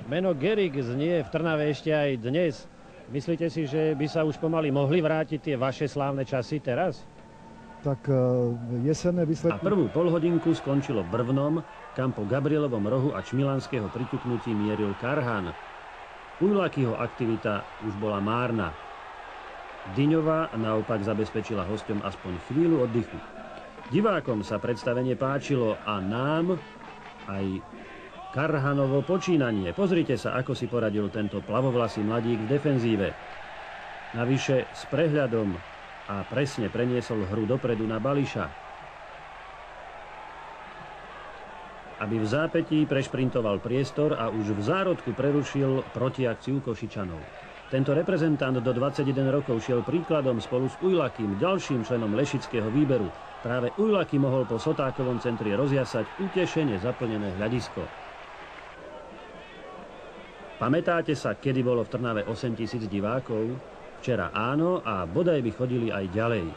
Meno Gerig znie v Trnave ešte aj dnes. Myslíte si, že by sa už pomaly mohli vrátiť tie vaše slávne časy teraz? Tak jesenné výsledky... A prvú polhodinku skončilo Brvnom, kam po Gabrielovom rohu a čmilanského priťuknutí mieril Karhan. Ujlakyho aktivita už bola márna. Dyňová naopak zabezpečila hosťom aspoň chvíľu oddychu. Divákom sa predstavenie páčilo a nám aj Karhanovo počínanie. Pozrite sa, ako si poradil tento plavovlasý mladík v defenzíve. Navyše s prehľadom a presne preniesol hru dopredu na Bališa. Aby v zápätí prešprintoval priestor a už v zárodku prerušil protiakciu Košičanov. Tento reprezentant do 21 rokov šiel príkladom spolu s Ujlakým, ďalším členom lešického výberu. Práve Ujlaky mohol po Sotákovom centri rozjasať utešene zaplnené hľadisko. Pamätáte sa, kedy bolo v Trnave 8 000 divákov? Včera áno a bodaj by chodili aj ďalej.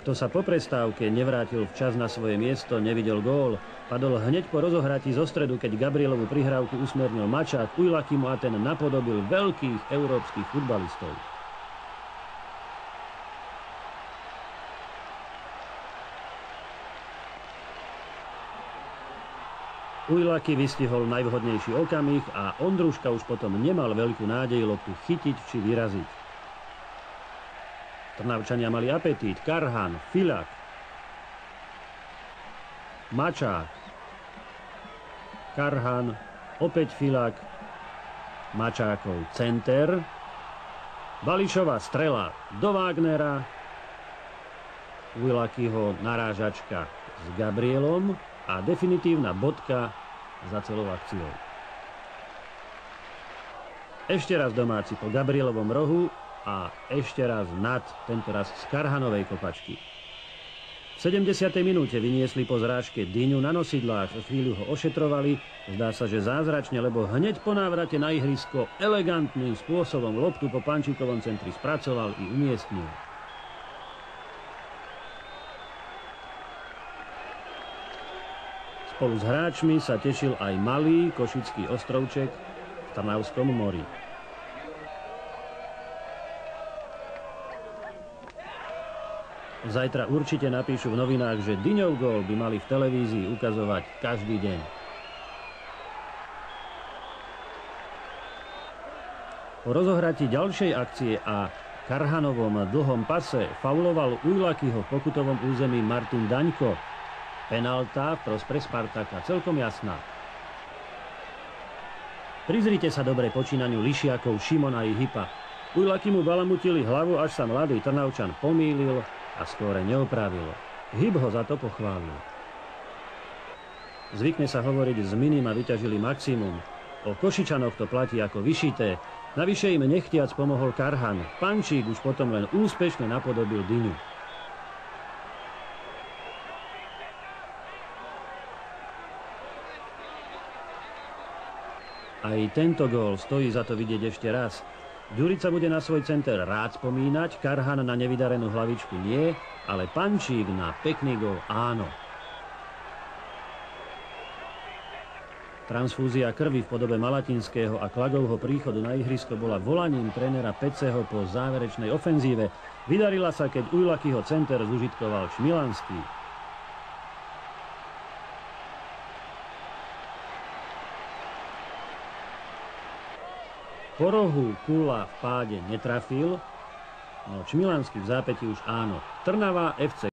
Kto sa po prestávke nevrátil včas na svoje miesto, nevidel gól. Padol hneď po rozohratí zo stredu, keď Gabrielovu prihrávku usmernil Mačák Ujlakymu a ten napodobil veľkých európskych futbalistov. Ujlaky vystihol najvhodnejší okamih a Ondruška už potom nemal veľkú nádej loptu chytiť či vyraziť. Trnavčania mali apetít. Karhan, Filak, Mačák, Karhan, opäť Filak, Mačákov center, Bališova strela do Wagnera, Ujlakyho narážačka s Gabrielom a definitívna bodka za celou akciou. Ešte raz domáci po Gabrielovom rohu a ešte raz nad, tentoraz z Karhanovej kopačky. V 70. minúte vyniesli po zrážke Dyňu na nosidlách, chvíľu ho ošetrovali, zdá sa, že zázračne, lebo hneď po návrate na ihrisko elegantným spôsobom loptu po Pančíkovom centri spracoval i umiestnil. Spolu s hráčmi sa tešil aj malý košický ostrovček v Trnavskom mori. Zajtra určite napíšu v novinách, že Dyňov gól by mali v televízii ukazovať každý deň. Po rozohratí ďalšej akcie a Karhanovom dlhom pase fauloval Ujlakyho v pokutovom území Martin Daňko. Penálta v prospech Spartaka, celkom jasná. Prizrite sa dobre počínaniu Lišiakov, Šimona i Hypa. Ujlaky mu balamutili hlavu, až sa mladý Trnavčan pomýlil a skóre neopravil. Hyb ho za to pochválil. Zvykne sa hovoriť, z minima vyťažili maximum. O Košičanoch to platí ako vyšité. Navyše im nechtiac pomohol Karhan. Pančík už potom len úspešne napodobil Dyňu. Aj tento gól stojí za to vidieť ešte raz. Ďurica bude na svoj center rád spomínať, Karhan na nevydarenú hlavičku nie, ale Pančík na pekný gól áno. Transfúzia krvi v podobe Malatinského a Klagovho príchodu na ihrisko bola volaním trénera Peceho po záverečnej ofenzíve. Vydarila sa, keď Ujlakyho center zužitkoval Čmilanský. Po rohu Kula v páde netrafil, no Čmilanský v zápäti už áno. Trnava FC